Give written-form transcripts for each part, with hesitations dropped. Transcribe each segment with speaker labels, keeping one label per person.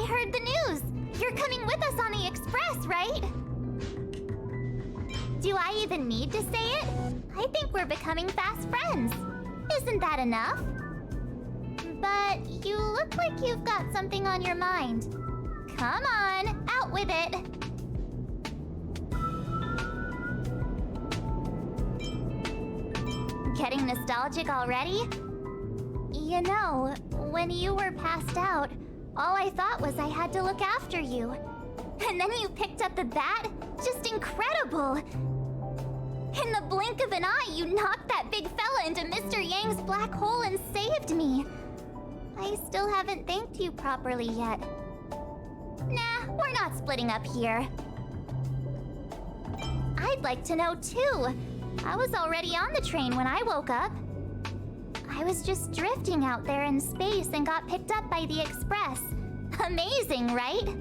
Speaker 1: I heard the news! You're coming with us on the express, right? Do I even need to say it? I think we're becoming fast friends. Isn't that enough? But you look like you've got something on your mind. Come on, out with it! Getting nostalgic already? You know, when you were passed out, all I thought was I had to look after you. And then you picked up the bat? Just incredible! In the blink of an eye, you knocked that big fella into Mr. Yang's black hole and saved me. I still haven't thanked you properly yet. Nah, we're not splitting up here. I'd like to know too. I was already on the train when I woke up. I was just drifting out there in space and got picked up by the express. Amazing, right?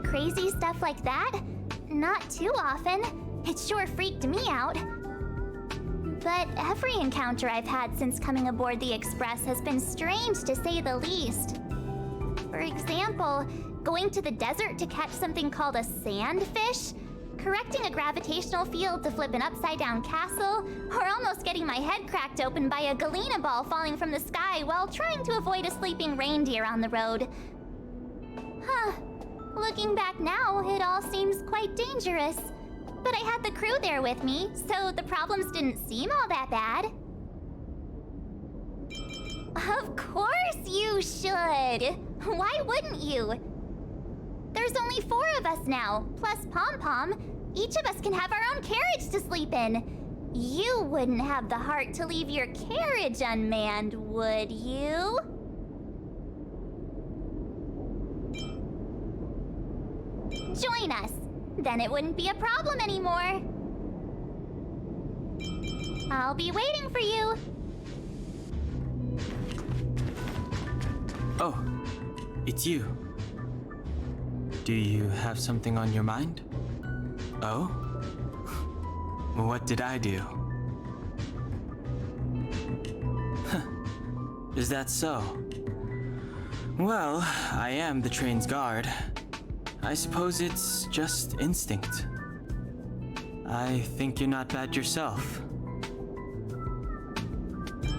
Speaker 1: Crazy stuff like that? Not too often. It sure freaked me out. But every encounter I've had since coming aboard the express has been strange to say the least. For example, going to the desert to catch something called a sandfish, correcting a gravitational field to flip an upside-down castle, or almost getting my head cracked open by a galena ball falling from the sky while trying to avoid a sleeping reindeer on the road. Huh. Looking back now, it all seems quite dangerous. But I had the crew there with me, so the problems didn't seem all that bad. Of course you should! Why wouldn't you? There's only 4 of us now, plus Pom-Pom. Each of us can have our own carriage to sleep in. You wouldn't have the heart to leave your carriage unmanned, would you? Join us. Then it wouldn't be a problem anymore. I'll be waiting for you.
Speaker 2: Oh, it's you. Do you have something on your mind? Oh? What did I do? Is that so? Well, I am the train's guard. I suppose it's just instinct. I think you're not bad yourself.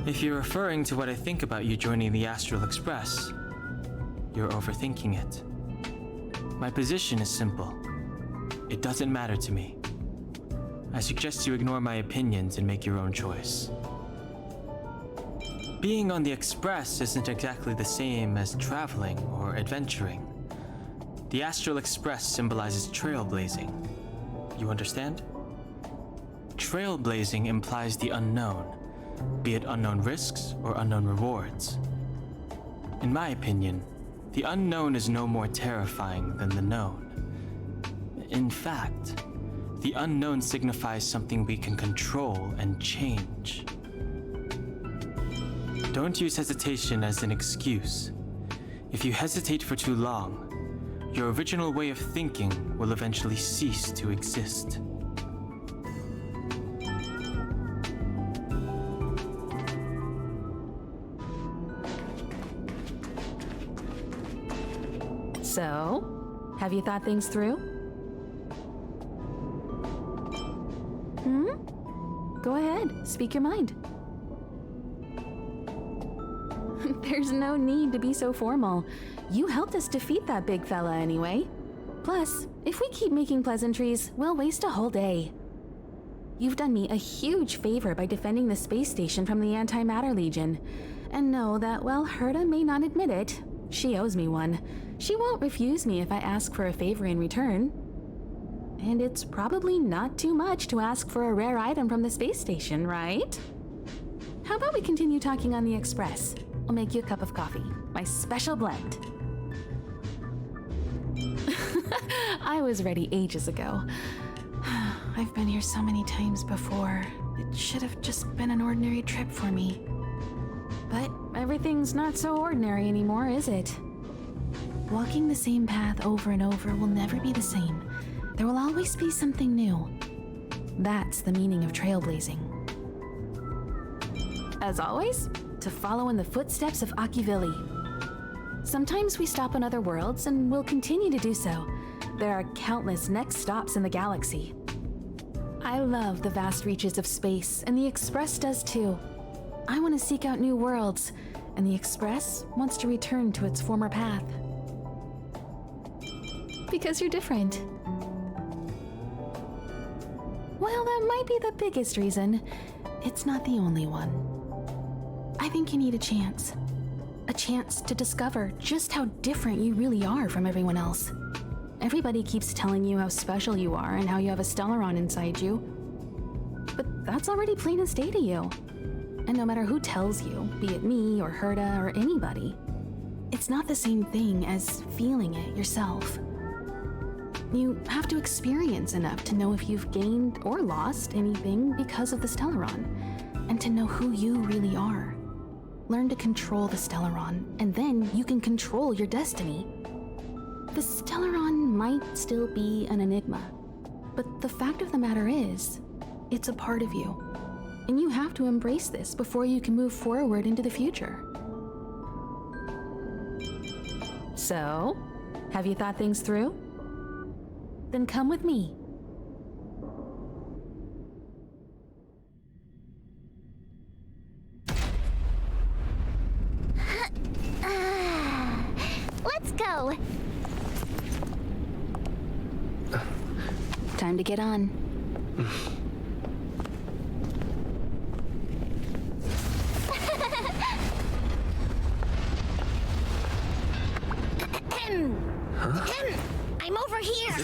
Speaker 2: If you're referring to what I think about you joining the Astral Express, you're overthinking it. My position is simple. It doesn't matter to me. I suggest you ignore my opinions and make your own choice. Being on the Express isn't exactly the same as traveling or adventuring. The Astral Express symbolizes trailblazing. You understand? Trailblazing implies the unknown, be it unknown risks or unknown rewards. In my opinion, the unknown is no more terrifying than the known. In fact, the unknown signifies something we can control and change. Don't use hesitation as an excuse. If you hesitate for too long, your original way of thinking will eventually cease to exist.
Speaker 3: So, have you thought things through? Go ahead, speak your mind. There's no need to be so formal. You helped us defeat that big fella anyway. Plus, if we keep making pleasantries, we'll waste a whole day. You've done me a huge favor by defending the space station from the Antimatter Legion. And know that while Herta may not admit it, she owes me one. She won't refuse me if I ask for a favor in return. And it's probably not too much to ask for a rare item from the space station, right? How about we continue talking on the Express? I'll make you a cup of coffee, my special blend. I was ready ages ago. I've been here so many times before. It should have just been an ordinary trip for me. But everything's not so ordinary anymore, is it? Walking the same path over and over will never be the same. There will always be something new. That's the meaning of trailblazing. As always, to follow in the footsteps of Akivili. Sometimes we stop on other worlds, and we'll continue to do so. There are countless next stops in the galaxy. I love the vast reaches of space, and the Express does too. I want to seek out new worlds, and the Express wants to return to its former path. Because you're different. Well, that might be the biggest reason. It's not the only one. I think you need a chance. A chance to discover just how different you really are from everyone else. Everybody keeps telling you how special you are and how you have a Stellaron inside you. But that's already plain as day to you. And no matter who tells you, be it me or Herta or anybody, it's not the same thing as feeling it yourself. You have to experience enough to know if you've gained or lost anything because of the Stellaron, and to know who you really are. Learn to control the Stellaron, and then you can control your destiny. The Stellaron might still be an enigma, but the fact of the matter is, it's a part of you. And you have to embrace this before you can move forward into the future. So, have you thought things through? Then come with me.
Speaker 1: Let's go.
Speaker 3: Time to get on.
Speaker 1: I'm over here.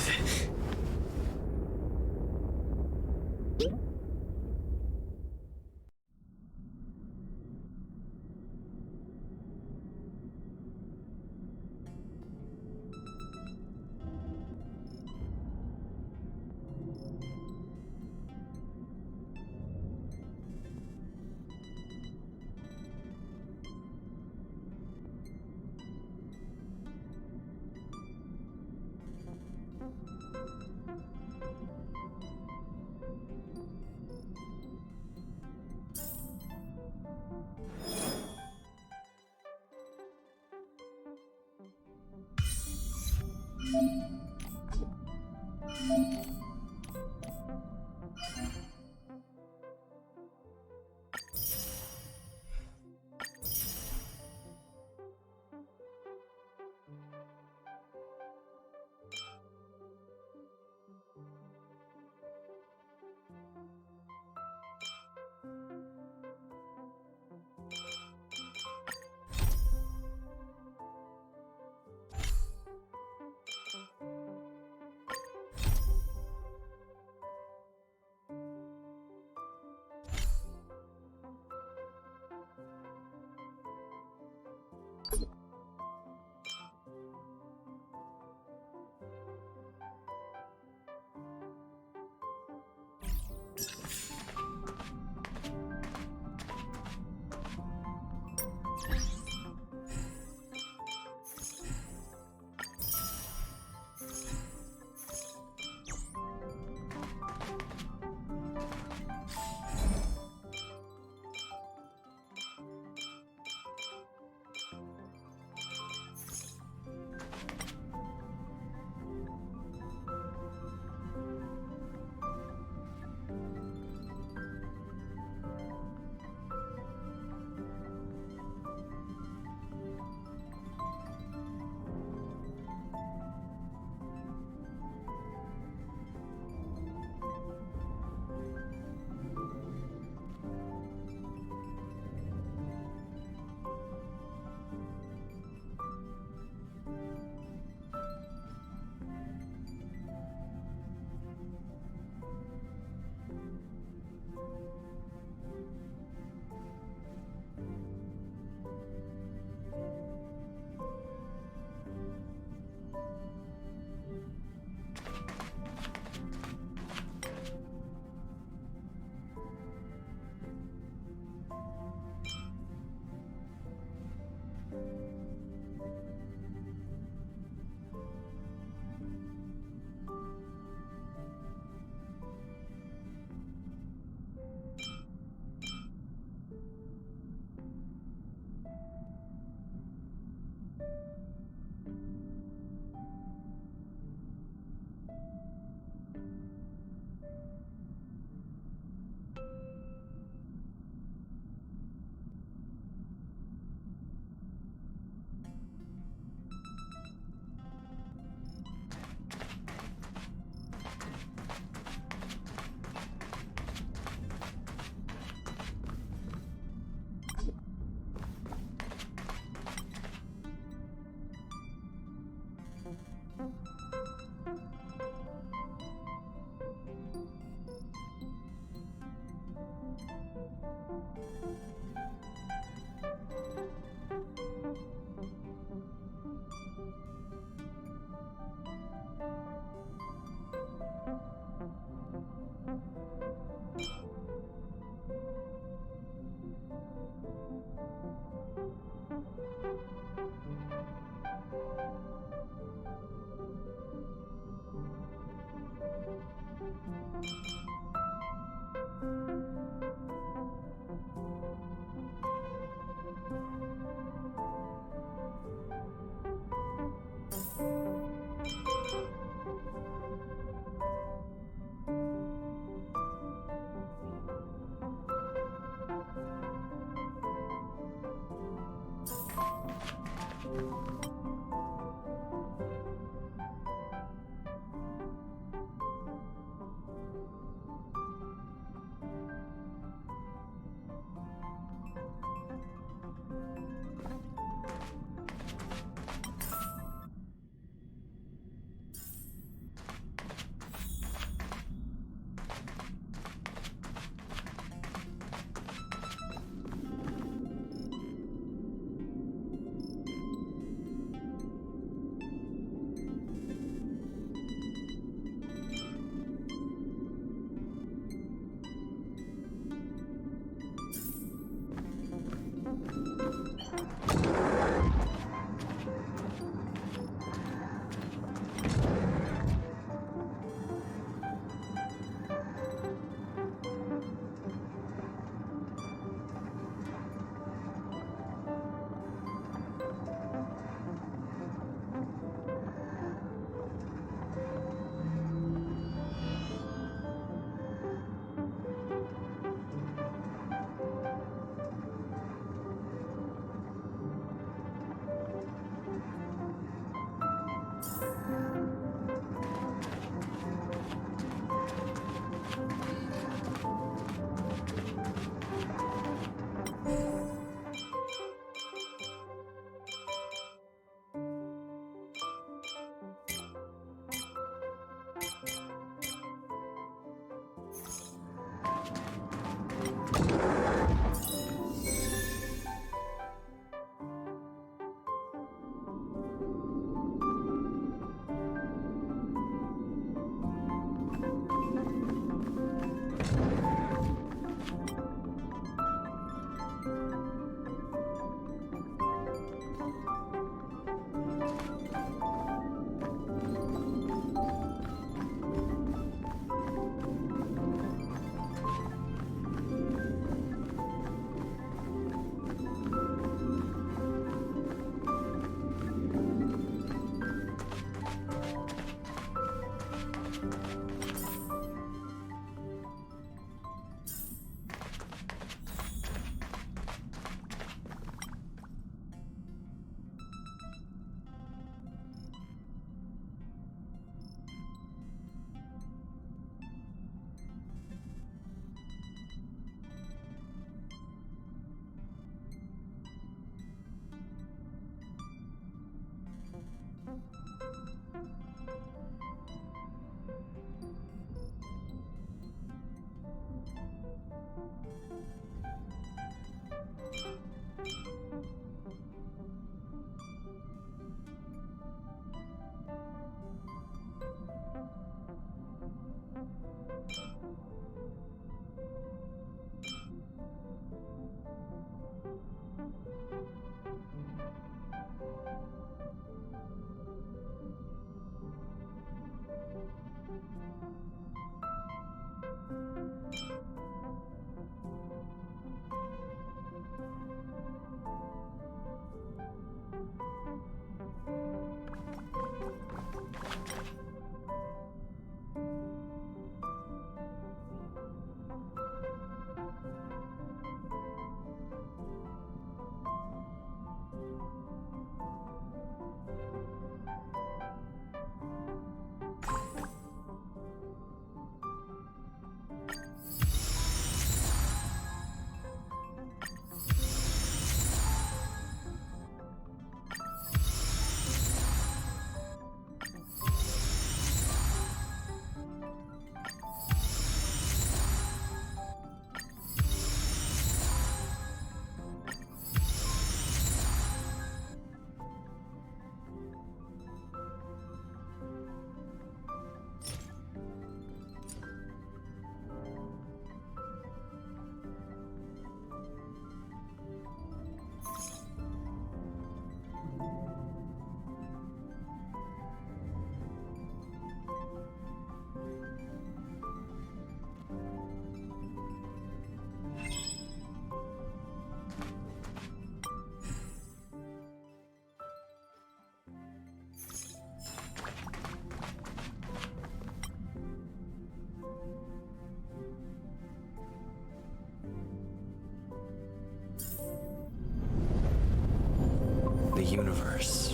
Speaker 4: universe.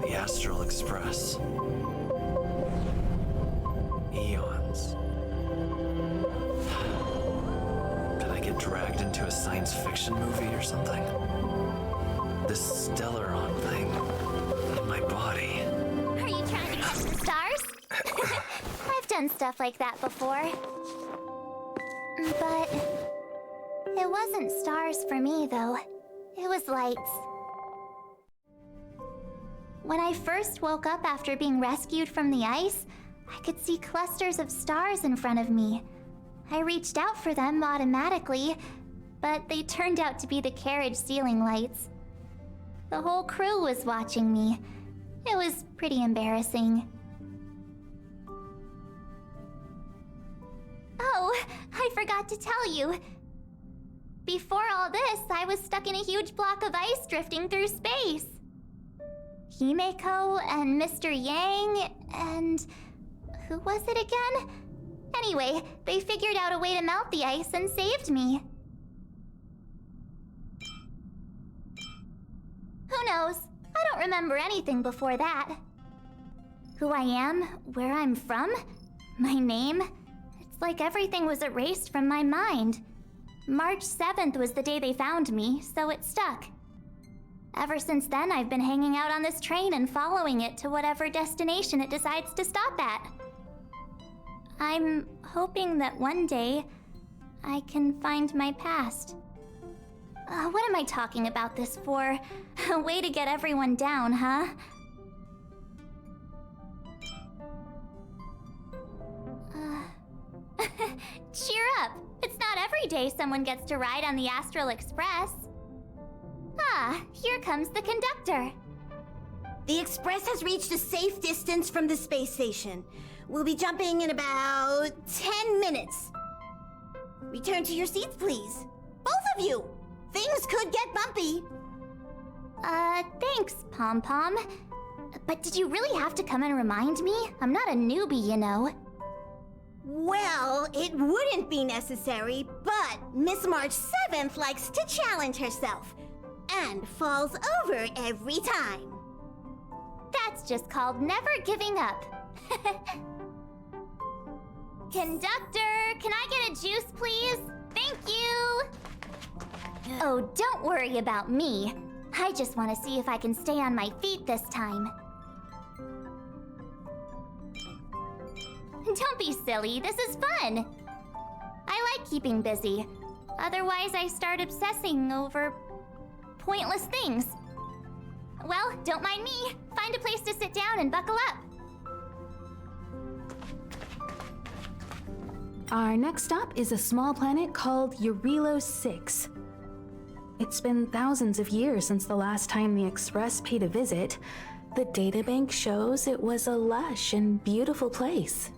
Speaker 4: The Astral Express. Eons. Did I get dragged into a science fiction movie or something? This Stellaron thing in my body.
Speaker 1: Are you trying to catch the stars? I've done stuff like that before. But it wasn't stars for me, though. It was lights. When I first woke up after being rescued from the ice, I could see clusters of stars in front of me. I reached out for them automatically, but they turned out to be the carriage ceiling lights. The whole crew was watching me. It was pretty embarrassing. Oh, I forgot to tell you. Before all this, I was stuck in a huge block of ice drifting through space. Himeko and Mr. Yang and... who was it again? Anyway, they figured out a way to melt the ice and saved me. Who knows? I don't remember anything before that. Who I am, where I'm from, my name, it's like everything was erased from my mind. March 7th was the day they found me, so it stuck. Ever since then, I've been hanging out on this train and following it to whatever destination it decides to stop at. I'm hoping that one day I can find my past. What am I talking about this for? A way to get everyone down, huh? Cheer up! It's not every day someone gets to ride on the Astral Express. Ah, here comes the conductor.
Speaker 5: The Express has reached a safe distance from the space station. We'll be jumping in about 10 minutes. Return to your seats, please. Both of you! Things could get bumpy.
Speaker 1: Thanks, Pom Pom. But did you really have to come and remind me? I'm not a newbie, you know.
Speaker 5: Well, it wouldn't be necessary, but Miss March 7th likes to challenge herself and falls over every time.
Speaker 1: That's just called never giving up. Conductor, can I get a juice, please? Thank you! Oh, don't worry about me. I just want to see if I can stay on my feet this time. Don't be silly, this is fun. I like keeping busy. Otherwise, I start obsessing over pointless things. Well, don't mind me. Find a place to sit down and buckle up.
Speaker 3: Our next stop is a small planet called Eurilo 6. It's been thousands of years since the last time the Express paid a visit. The databank shows it was a lush and beautiful place.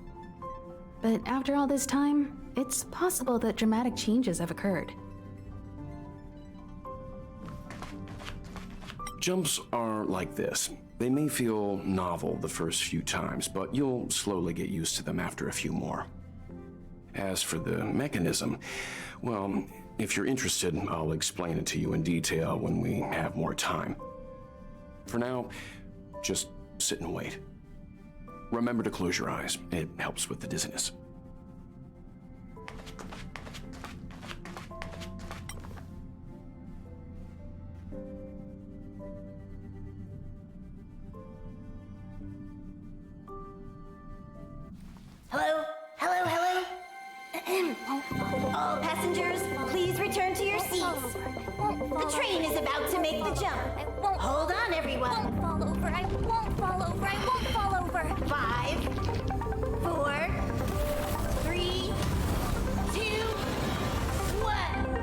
Speaker 3: But after all this time, it's possible that dramatic changes have occurred.
Speaker 6: Jumps are like this. They may feel novel the first few times, but you'll slowly get used to them after a few more. As for the mechanism, well, if you're interested, I'll explain it to you in detail when we have more time. For now, just sit and wait. Remember to close your eyes. It helps with the dizziness.
Speaker 5: Hello? Hello, hello? All passengers, please return to your seats. The train is about to make the jump. Hold on, everyone.
Speaker 1: I won't fall over. I won't fall over. I won't fall over.
Speaker 5: 5, 4, 3, 2, 1.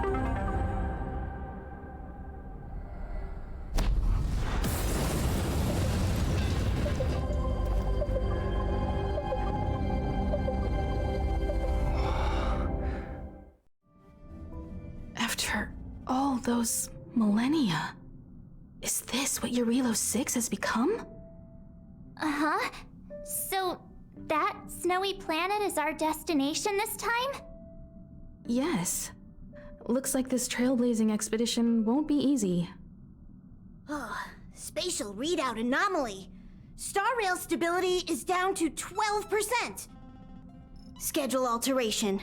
Speaker 3: After all those millennia, is this what Eurilo 6 has become?
Speaker 1: Uh-huh. So, that snowy planet is our destination this time?
Speaker 3: Yes. Looks like this trailblazing expedition won't be easy.
Speaker 5: Spatial readout anomaly. Star rail stability is down to 12%. Schedule alteration.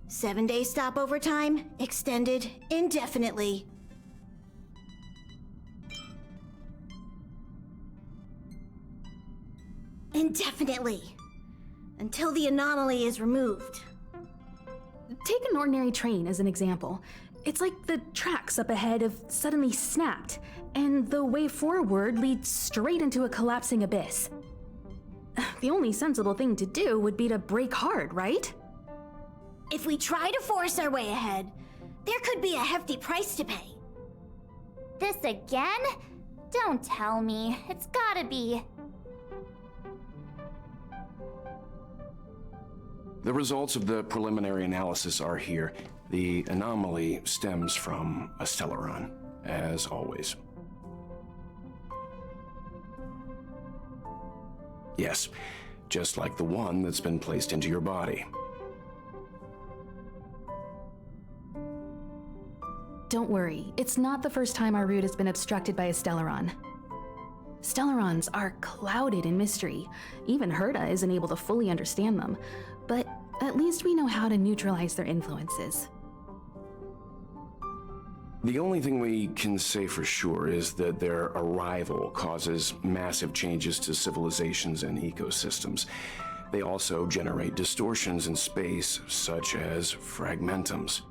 Speaker 5: 7-day stopover time extended indefinitely. Indefinitely. Until the anomaly is removed.
Speaker 3: Take an ordinary train as an example. It's like the tracks up ahead have suddenly snapped, and the way forward leads straight into a collapsing abyss. The only sensible thing to do would be to brake hard, right?
Speaker 5: If we try to force our way ahead, there could be a hefty price to pay.
Speaker 1: This again? Don't tell me. It's gotta be.
Speaker 6: The results of the preliminary analysis are here. The anomaly stems from a stellaron, as always. Yes, just like the one that's been placed into your body.
Speaker 3: Don't worry, it's not the first time our route has been obstructed by a stellaron. Stellarons are clouded in mystery. Even Herta isn't able to fully understand them, but at least we know how to neutralize their influences.
Speaker 6: The only thing we can say for sure is that their arrival causes massive changes to civilizations and ecosystems. They also generate distortions in space, such as fragmentums.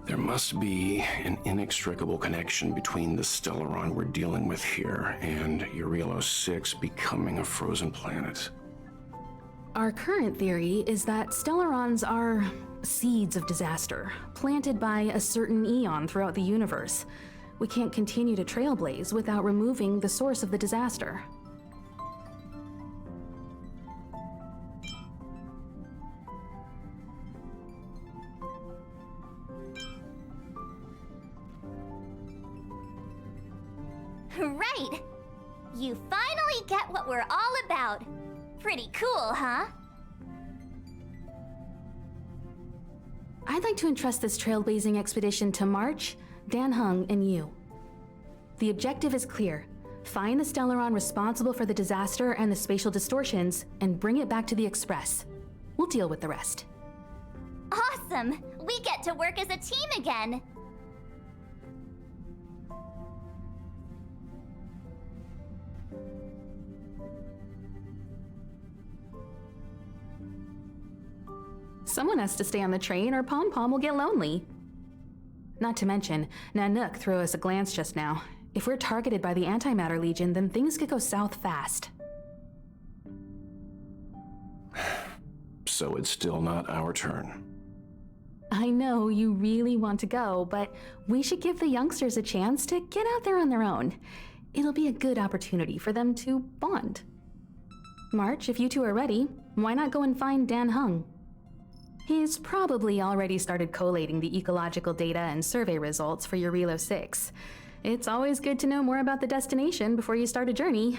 Speaker 6: There must be an inextricable connection between the stellaron we're dealing with here and Eurilo 6 becoming a frozen planet.
Speaker 3: Our current theory is that stellarons are seeds of disaster, planted by a certain eon throughout the universe. We can't continue to trailblaze without removing the source of the disaster.
Speaker 1: Right! You finally get what we're all about. Pretty cool, huh?
Speaker 3: I'd like to entrust this trailblazing expedition to March, Dan Heng, and you. The objective is clear. Find the stellaron responsible for the disaster and the spatial distortions, and bring it back to the Express. We'll deal with the rest.
Speaker 1: Awesome! We get to work as a team again!
Speaker 3: Someone has to stay on the train or Pom Pom will get lonely. Not to mention, Nanook threw us a glance just now. If we're targeted by the Antimatter Legion, then things could go south fast.
Speaker 6: So it's still not our turn.
Speaker 3: I know you really want to go, but we should give the youngsters a chance to get out there on their own. It'll be a good opportunity for them to bond. March, if you two are ready, why not go and find Dan Heng? He's probably already started collating the ecological data and survey results for Eurilo 6. It's always good to know more about the destination before you start a journey.